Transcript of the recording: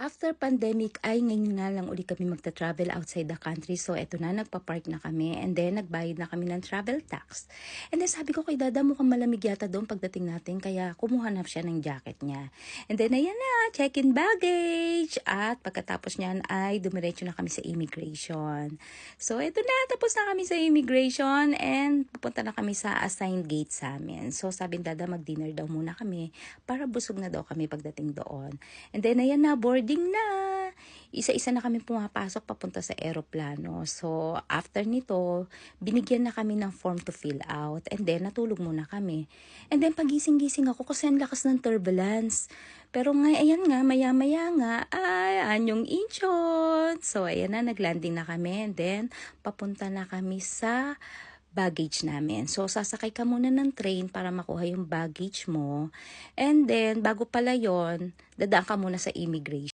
After pandemic ay ngayon nga lang uli kami magta-travel outside the country. So eto na, nagpa-park na kami and then nagbayad na kami ng travel tax. And then sabi ko kay Dada, mukhang malamig yata doon pagdating natin kaya kumuha na siya ng jacket niya. And then ayan na, check-in baggage. At pagkatapos niyan ay dumiretso na kami sa immigration. So eto na, tapos na kami sa immigration and pupunta na kami sa assigned gate sa amin. So sabi ni Dada, mag-dinner daw muna kami para busog na daw kami pagdating doon. And then ayan na, boarding na. Isa-isa na kami pumapasok papunta sa eroplano. So, after nito, binigyan na kami ng form to fill out. And then, natulog muna kami. And then, pagising-gising ako kasi ang lakas ng turbulence. Pero nga, ayan nga, maya-maya nga, ay, anyong inchon. So, ayan na, naglanding na kami. And then, papunta na kami sa baggage namin. So, sasakay ka muna ng train para makuha yung baggage mo. And then, bago pala yon, dadaan ka muna sa immigration.